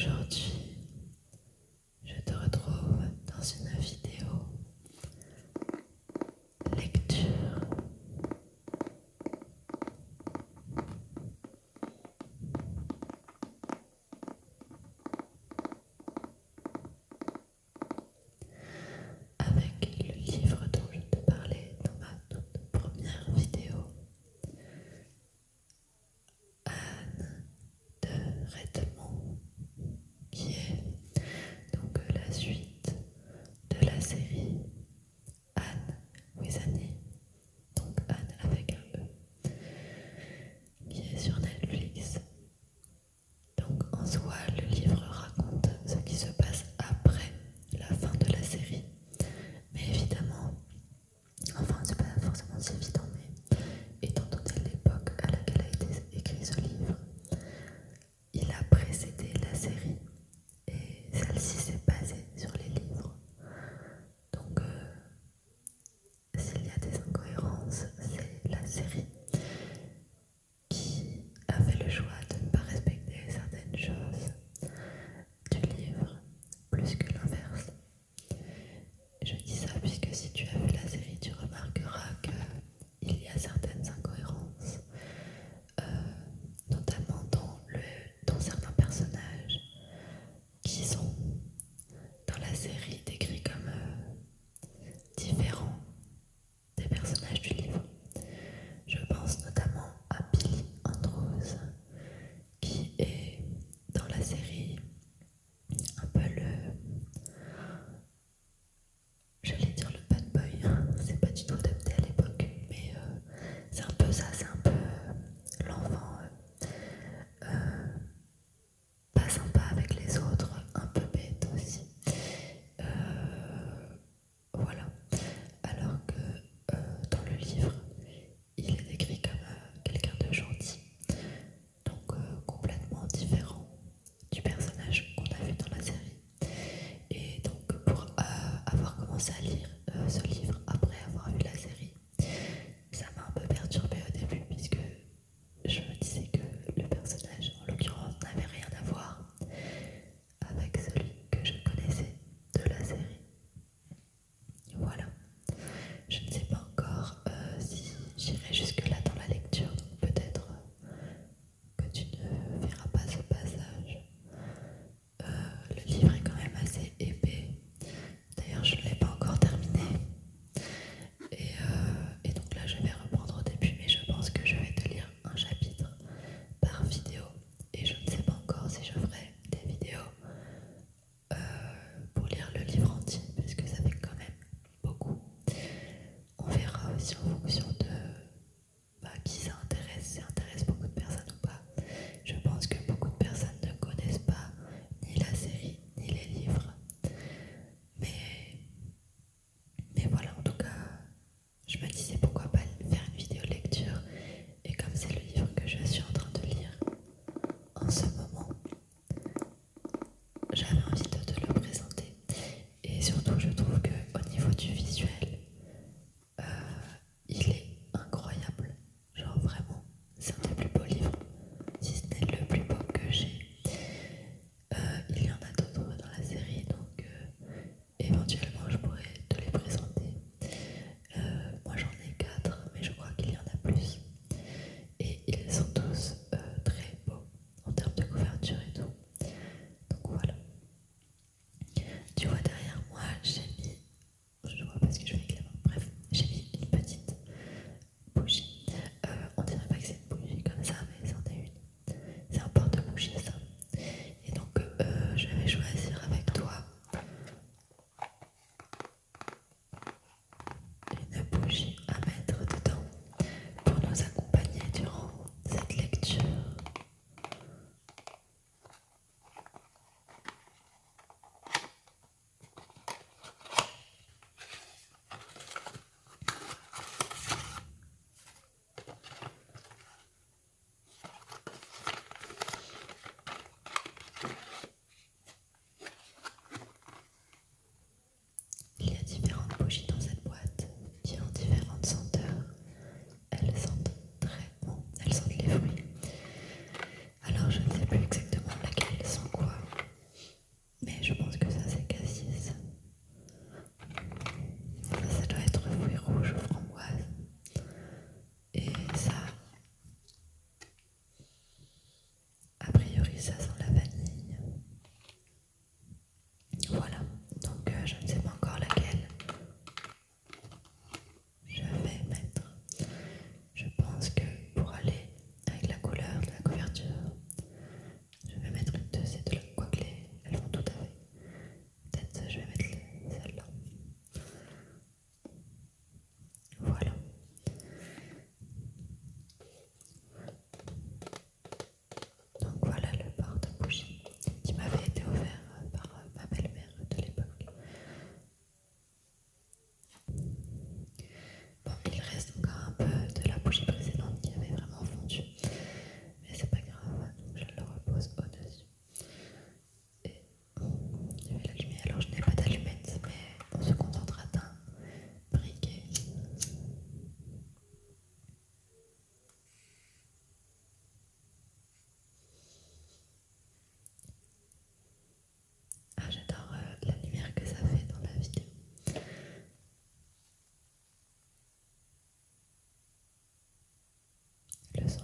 Aujourd'hui, je te retrouve dans une vidéo lecture. Avec le livre dont je te parlais dans ma toute première vidéo, Anne de Redmond, qui est donc la suite de la série Anne with Annie, donc Anne avec un E, qui est sur Netflix. Donc en soi, le livre raconte ce qui se passe après la fin de la série. Mais évidemment, enfin c'est pas forcément si évident, mais étant donné l'époque à laquelle a été écrit ce livre, il a précédé la série et celle-ci s'est basée sur les livres. Donc s'il y a des incohérences, c'est la série qui a fait le choix de ne pas respecter certaines choses du livre plus que l'inverse. Je dis ça puisque si tu as vu la série, tu remarqueras qu'il y a certaines incohérences, notamment dans certains personnages qui sont dans la série décrits comme différents des personnages du livre. Je pense notamment à Billy Andrews, qui est dans la série un peu j'allais dire le bad boy, c'est pas du tout adapté à l'époque, mais c'est un peu ça, c'est un peu l'enfant pas sympa avec les autres, un peu bête aussi. Voilà. Alors que dans le livre, il est décrit comme quelqu'un de gentil, donc complètement différent du personnage qu'on a vu dans la série. Et donc pour avoir commencé à lire ce livre après avoir vu la série, ça m'a un peu perturbée au début puisque je me disais que le personnage en l'occurrence n'avait rien à voir avec celui que je connaissais de la série. Voilà. Je ne sais pas encore si j'irai jusque là dans la lecture, donc peut-être que tu ne verras pas ce passage. Le livre est quand même assez épais. D'ailleurs, je ne l'ai pas encore terminé. Et donc là, je vais reprendre au début, mais je pense que je vais te lire un chapitre par vidéo. Et je ne sais pas encore si je ferai des vidéos pour lire le livre entier, parce que ça fait quand même beaucoup. On verra aussi en fonction de qui ça intéresse, si ça intéresse beaucoup de personnes ou pas. Je pense que beaucoup de personnes ne connaissent pas ni la série ni les livres. Mais voilà, en tout cas, je me disais pourquoi pas faire une vidéo lecture. Et comme c'est le livre que je suis en train de lire en ce moment, j'avais envie de te le présenter. Et surtout, je trouve qu'au niveau du visuel, il est incroyable. Genre vraiment, c'est un des plus beaux livres, si ce n'est le plus beau que j'ai. Il y en a d'autres dans la série, donc éventuellement je pourrais te les présenter. Moi j'en ai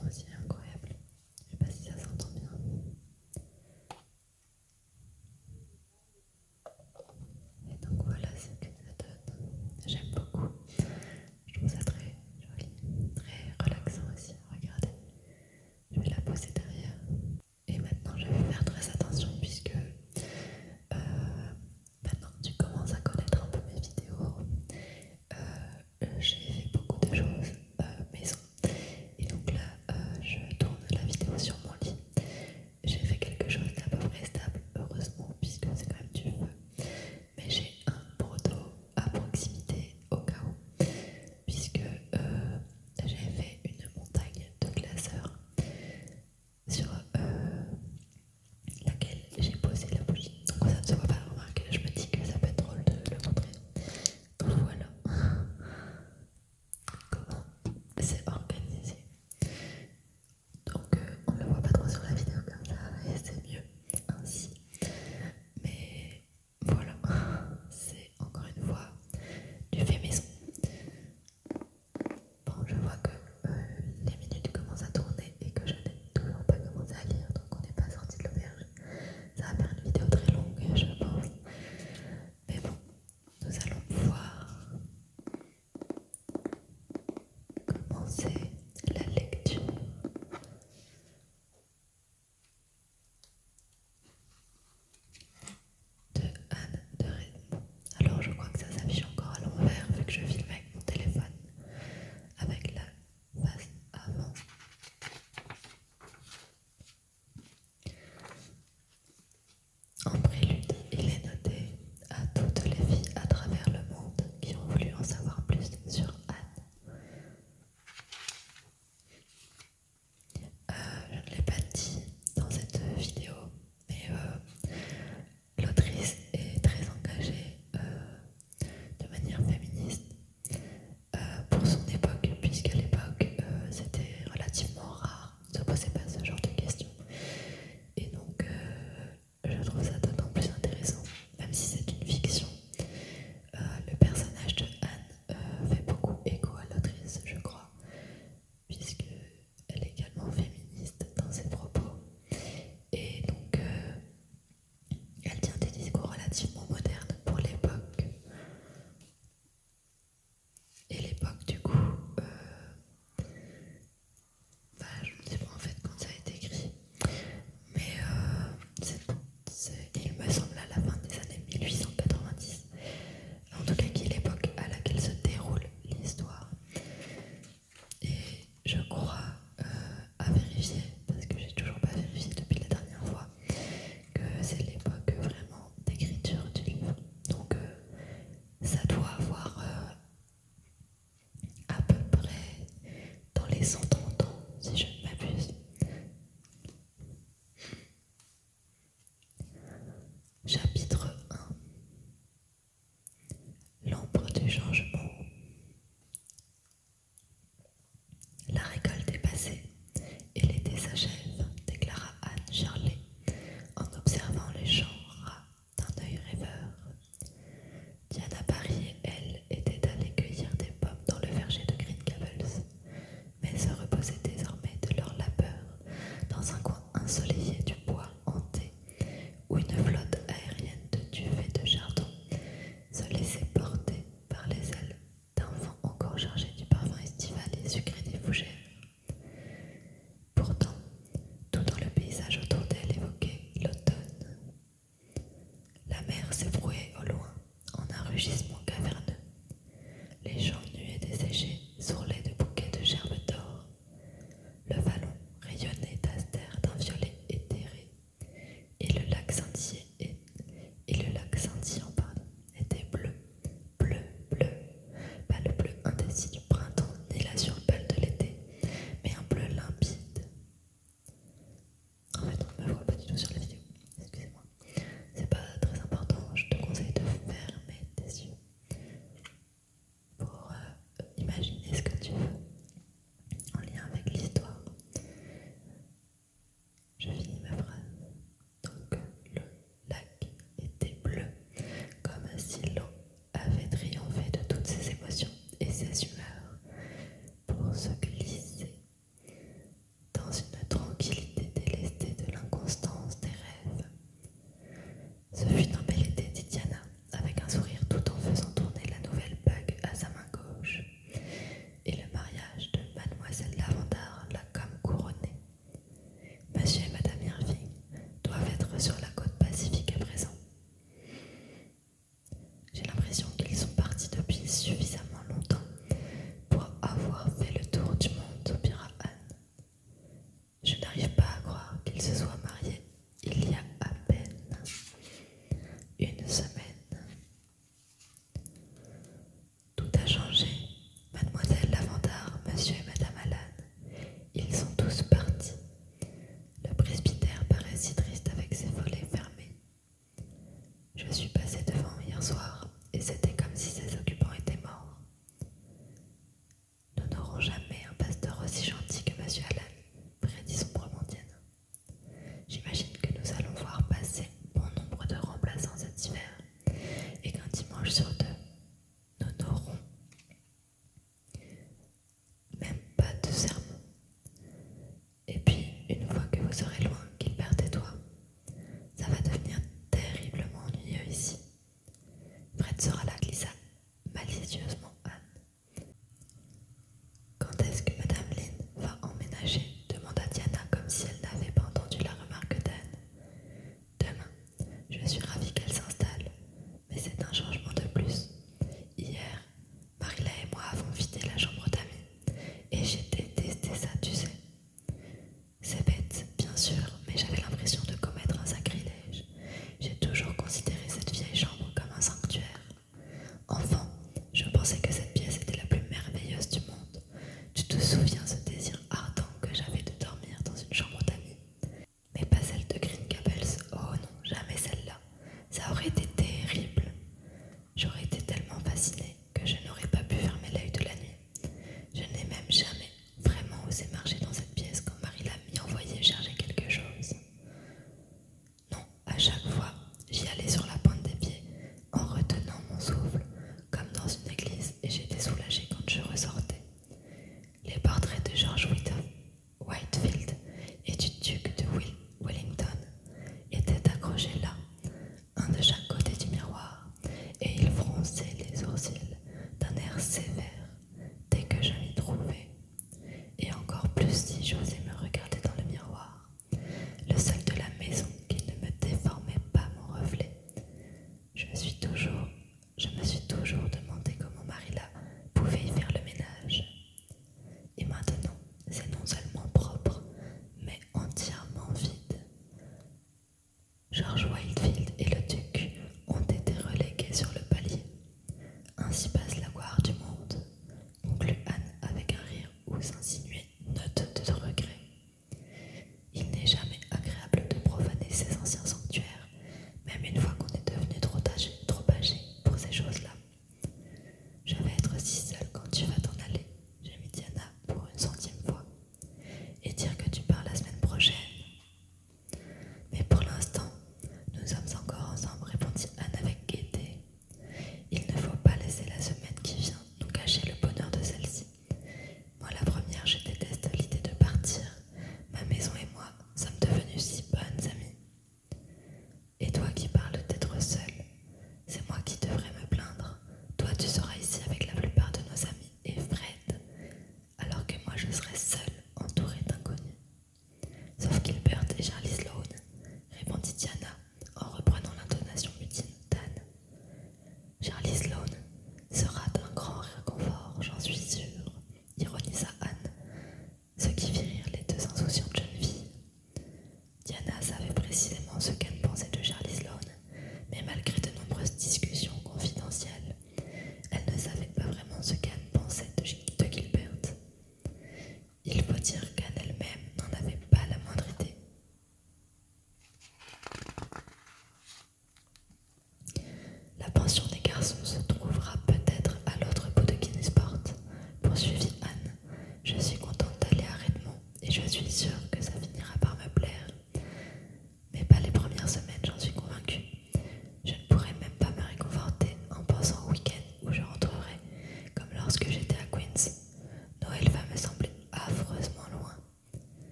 son aussi est incroyable. Je sais pas si ça s'entend bien. Et donc voilà ce que ça donne. J'aime beaucoup. Je trouve ça très joli, très relaxant aussi. Regardez, je vais la poser derrière. Et maintenant je vais faire très attention puisque maintenant que tu commences à connaître un peu mes vidéos, j'ai fait beaucoup de choses maison. Et donc là, je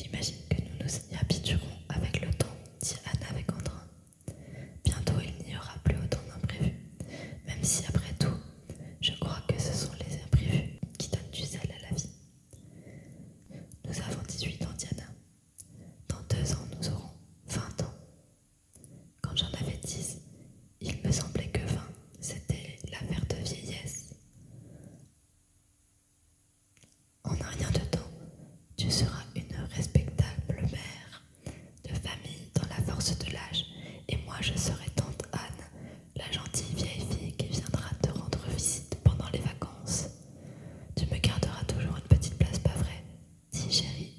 J'imagine que nous nous y habituerons avec le temps, dit Anne avec entrain. Bientôt il n'y aura plus autant d'imprévus, même si après tout, je crois que ce sont les imprévus qui donnent du sel à la vie. Nous avons 18 ans, Diana. Dans 2 ans, nous aurons 20 ans. Quand j'en avais 10, il me semblait que 20, c'était l'affaire de vieillesse. En un rien de temps, tu seras une respectable mère de famille dans la force de l'âge, et moi je serai tante Anne, la gentille vieille fille qui viendra te rendre visite pendant les vacances. Tu me garderas toujours une petite place, pas vrai? Si, chérie.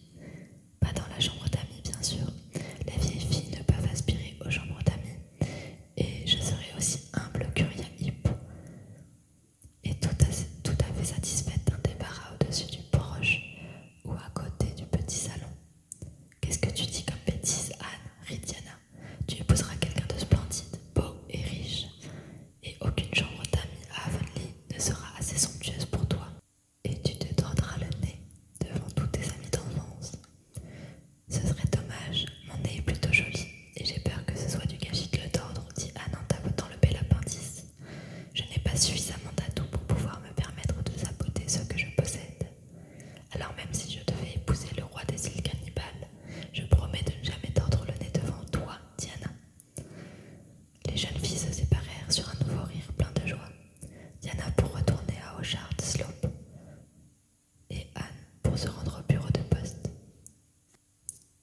Pas dans la chambre d'amis, bien sûr. Les vieilles filles ne peuvent aspirer aux chambres d'amis. Et je serai aussi humble qu'Uriah Heep. Et tout à fait satisfaite d'un débarras au-dessus du porche ou à côté du petit salon. Qu'est-ce que tu dis comme bêtise, Anne? Rit Diana. Tu épouseras quelqu'un de splendide, beau et riche. Et aucune chambre d'amis à Avonlea ne sera assez somptueuse pour toi. Et tu te tordras le nez devant tous tes amis d'enfance. Ce serait dommage, mon nez est plutôt joli, et j'ai peur que ce soit du gâchis de le tordre, dit Anne en tapotant le bel appendice. Je n'ai pas suffisamment d'atouts pour pouvoir me permettre de saboter ce que je possède. Alors même si je devais épouser le roi des îles cannibales, je promets de ne jamais tordre le nez devant toi, Diana. Les jeunes filles se séparèrent sur un nouveau rire plein de joie. Diana pour retourner à Orchard Slope et Anne pour se rendre au bureau de poste.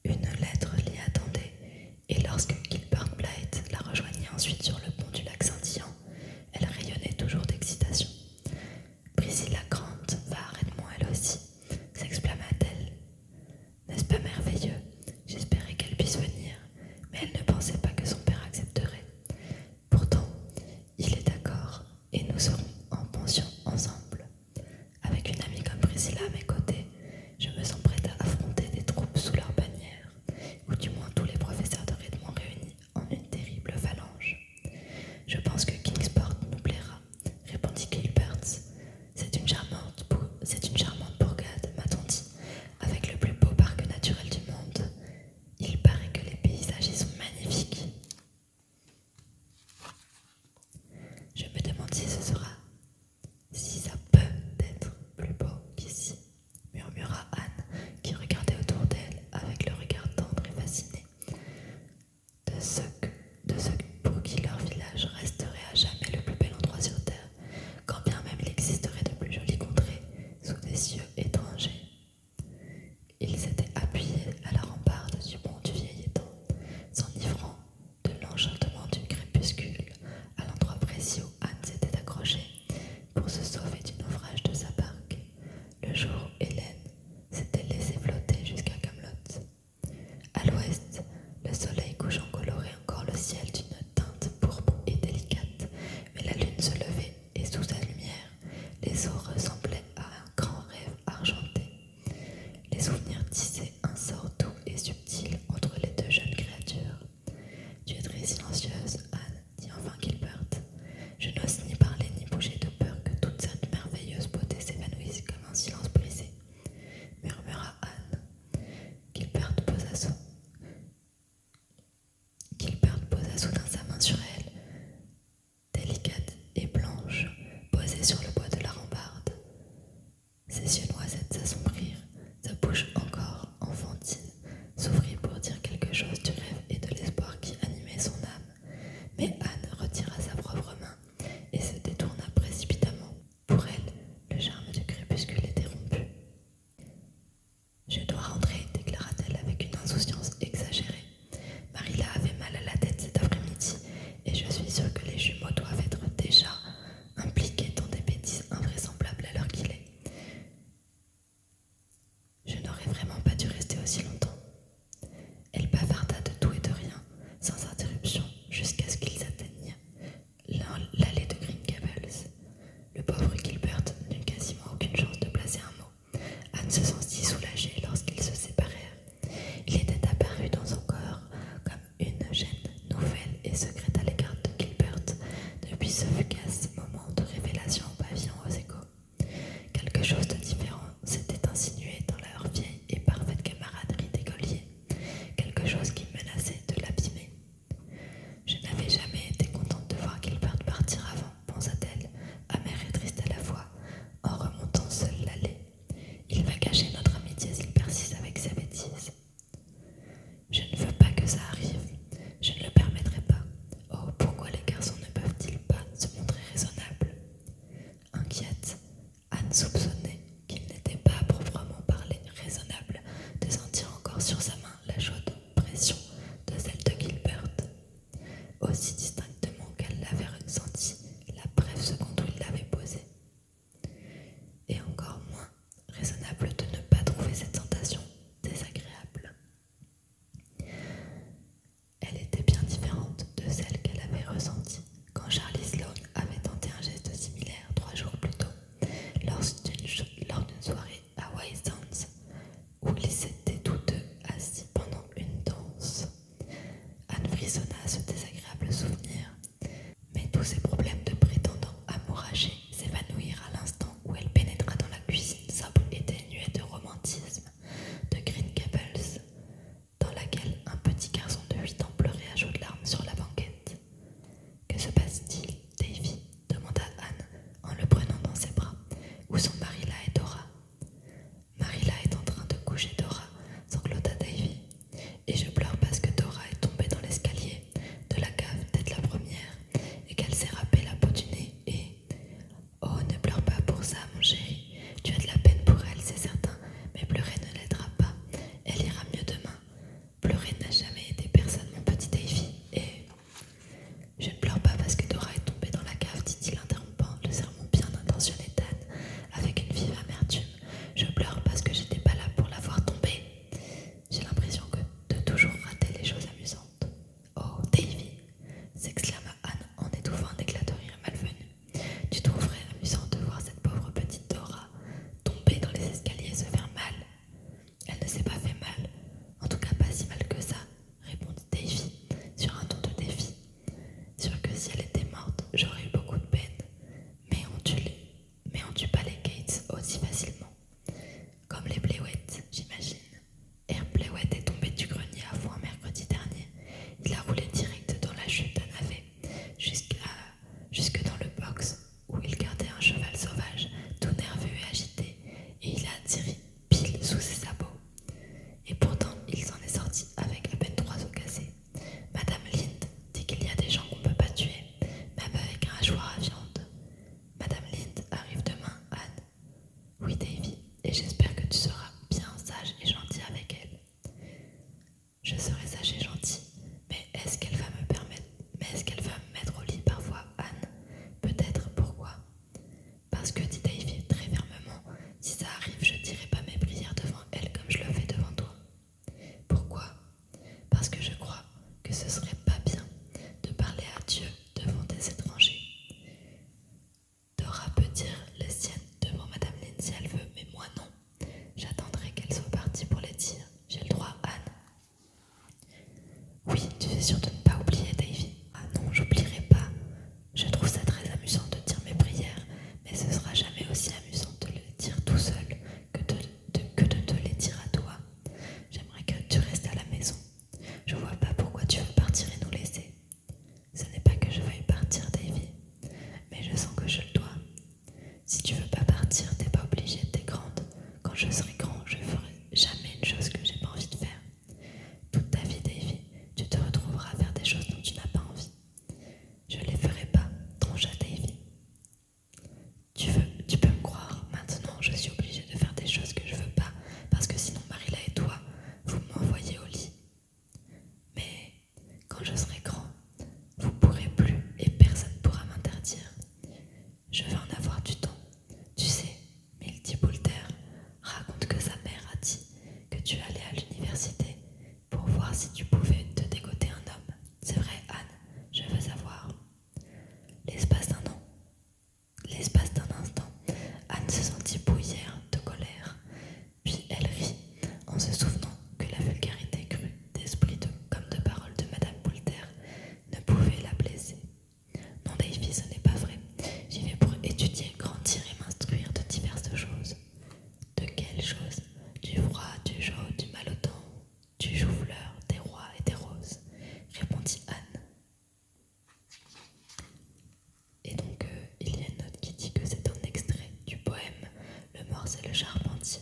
Une lettre l'y attendait, et lorsque Gilbert Blythe la rejoignit ensuite sur le pont du lac scintillant, elle rayonnait toujours d'excitation. Priscilla Grant va à Redmond elle aussi, s'exclama-t-elle. N'est-ce pas merveilleux? J'espérais qu'elle puisse venir, mais elle ne pensait pas que son père accepterait. Pourtant, il est d'accord, et nous serons en pension ensemble. Avec une amie comme Priscilla à mes côtés, je me sens prête à affronter des troupes sous leur bannière, ou du moins tous les professeurs de Redmond réunis en une terrible phalange. Je pense que Kingsport nous plaira, répondit Gilbert. C'est une charmante bourgade, m'a-t-on dit, avec le plus beau parc naturel du monde. Il paraît que les paysages y sont magnifiques. Je me demande si ça peut être plus beau qu'ici, murmura Anne, qui regardait autour d'elle avec le regard tendre et fasciné de ceux pour qui leur village resterait à jamais le plus bel endroit sur terre, quand bien même il existerait de plus jolies contrées sous des cieux étrangers. Ils s'étaient appuyés à la rambarde du pont du vieil étang, s'enivrant de l'enchantement du crépuscule, à l'endroit précis où Anne s'était accrochée pour se sauver du naufrage de sa barque, le jour où Hélène s'était laissée flotter jusqu'à Camelot. À l'ouest, le soleil couchant colorait encore le ciel d'une teinte pourpre et délicate, mais la lune se levait et sous sa lumière, les eaux ressemblaient à un grand rêve argenté. Les souvenirs tissaient un sort doux et subtil entre les deux jeunes créatures. Tu es très silencieuse, Anne, dit enfin Gilbert. Je n'ose ni parler ni bouger de peur que toute cette merveilleuse beauté s'évanouisse comme un silence brisé, murmura Anne. Gilbert posa soudain sa main sur elle, délicate et blanche, posée sur le bois de la rambarde. Ses yeux noisettes s'assombrirent, sa bouche encore en Hawaii Sounds, où ils étaient tous deux assis pendant une danse. Anne frissonna à ce désagréable souvenir, mais tous ses problèmes de prétendant amouraché s'évanouirent à l'instant où elle pénétra dans la cuisine sobre et dénuée de romantisme de Green Gables, dans laquelle un petit garçon de 8 ans pleurait à chaudes larmes sur la banquette. « Que se passe-t-il, Davy ?» demanda Anne en le prenant dans ses bras. « Où sont Marilla et Dora ?»« Marilla est en train de coucher Dora, » sanglota Davy. « Et je pleure parce que Dora est tombée dans l'escalier de la cave dès la première et qu'elle s'est râpé la peau du nez et... Oh, ne pleure pas pour ça, mon chéri. Tu as de la peine pour elle, c'est certain, mais pleurer ne l'aidera pas. Elle ira mieux demain. Pleurer n'a jamais aidé personne, mon petit Davy, et... Je ne pleure pas parce que Dora est tombée dans la cave, dit-il interrompant le sermon bien intentionné d'Anne avec une vive amertume. Je pleure parce que j'étais pas là pour la voir tomber. J'ai l'impression de toujours rater les choses amusantes. Oh, Davy, s'exclama Anne en étouffant un éclat de rire malvenu. Tu trouverais amusant de voir cette pauvre petite Dora tomber dans les escaliers et se faire mal. Elle ne s'est pas fait mal, en tout cas pas si mal que ça, répondit Davy sur un ton de défi. Sûr que si elle était morte, j'aurais eu beaucoup de peine. Mais on tue pas les Gates aussi facilement. Comme les Blewett, j'imagine. Herb Blewett est tombé du grenier à foin mercredi dernier. Il a roulé direct dans la chute d'un navet, jusque dans le box où il gardait un cheval sauvage, tout nerveux et agité, et il a atterri pile sous ses sabots. Et pourtant, il s'en est sorti avec à peine 3 os cassés. Madame Lind dit qu'il y a des gens qu'on peut pas tuer, même avec un hachoir à viande. Madame Lind arrive demain, Anne. Oui, Davy, et j'espère que tu seras bien sage et gentil avec elle. Je serai sage et gentil, mais est-ce qu'elle va me mettre au lit parfois, Anne? Peut-être, pourquoi? Parce que, dit Davy très fermement, si ça arrive, je dirai pas mes prières devant elle comme je le fais devant toi. Pourquoi? Parce que je crois que ce serait pas bien de parler à Dieu devant des étrangers. Dora peut dire les siennes devant Madame Lynn si elle veut, mais moi non. J'attendrai qu'elle soit partie pour les dire. J'ai le droit, Anne. Oui, tu es sûre de ne pas oublier, Davy. Ah non, j'oublierai pas. Je trouve ça très amusant de dire mes prières, mais ce sera jamais aussi amusant de les dire tout seul que de te les dire à toi. J'aimerais que tu restes à la maison. Je vois pas pourquoi tu veux partir et nous laisser. Ce n'est pas que je veuille partir, Davy, mais je sens que je le dois. Si tu veux pas partir, t'es pas obligée, t'es grande. Quand je serai grand, je ferai jamais une chose que j'ai pas envie de faire. Toute ta vie, Davy, tu te retrouveras à faire des choses dont tu n'as pas envie. Je les ferai pas, troncha Davy. Tu peux me croire, maintenant je suis obligée de faire des choses que je veux pas, parce que sinon Marilla et toi, vous m'envoyez au lit. Mais quand je serai grand, vous pourrez plus et personne pourra m'interdire. Je vais en avoir du temps. Tu sais, Milty Boulter raconte que sa mère a dit que tu allais à l'université pour voir si tu pouvais te dégoter un homme. C'est vrai, Anne, je veux savoir. L'espace d'un instant, Anne se sentit bouillir de colère. Puis elle rit en se souvenant que la vulgarité crue d'esprit comme de paroles de Madame Boulter ne pouvait la blesser. Non, Davy, ce n'est pas vrai. J'y vais pour étudier, grandir et m'instruire de diverses choses. De quelles choses? Du froid, du chaud, du mal au temps, du chou-fleur, des rois et des roses, répondit Anne. Et donc, il y a une note qui dit que c'est un extrait du poème Le Morse et le Charpentier.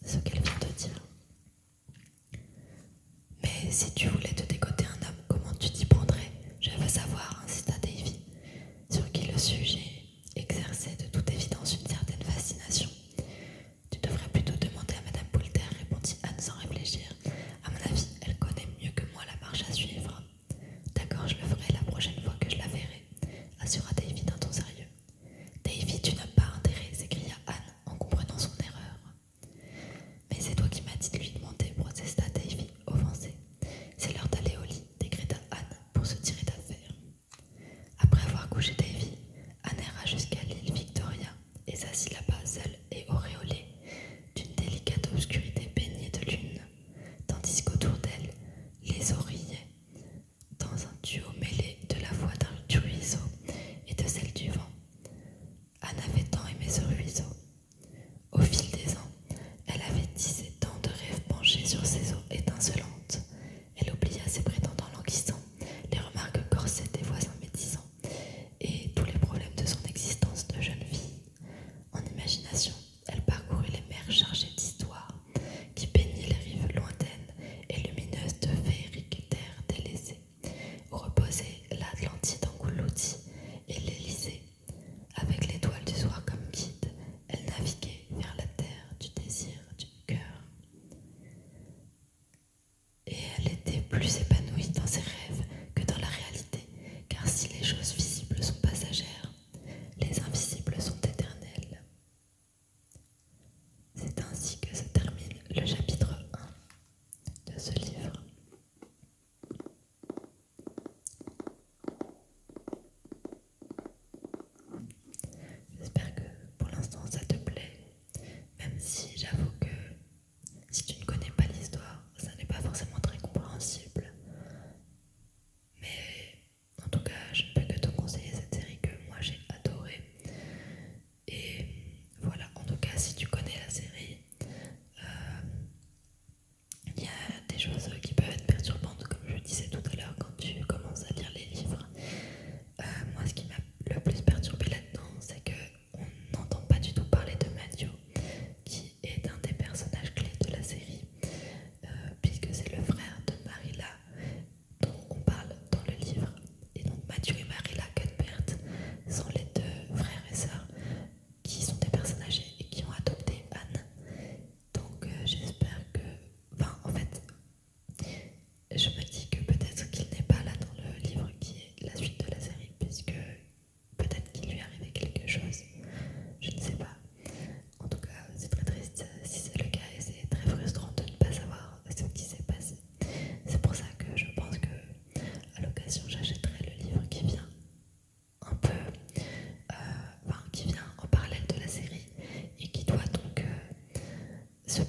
Ce qu'elle vient de dire. Mais si tu voulais te dégoter un homme, comment tu t'y prendrais? Je veux savoir, insista Davy, sur qui le sujet exerçait de toute évidence une certaine fascination. Tu devrais plutôt demander à Madame Boulter, répondit Anne sans réfléchir. À mon avis, elle connaît mieux que moi la marche à suivre. D'accord, je le ferai la prochaine fois que je la verrai, assura Davy d'un ton sérieux. Davy, tu n'as pas intérêt, s'écria Anne en comprenant son erreur. Mais c'est toi qui m'as dit de lui demander, protesta Davy, offensé. C'est se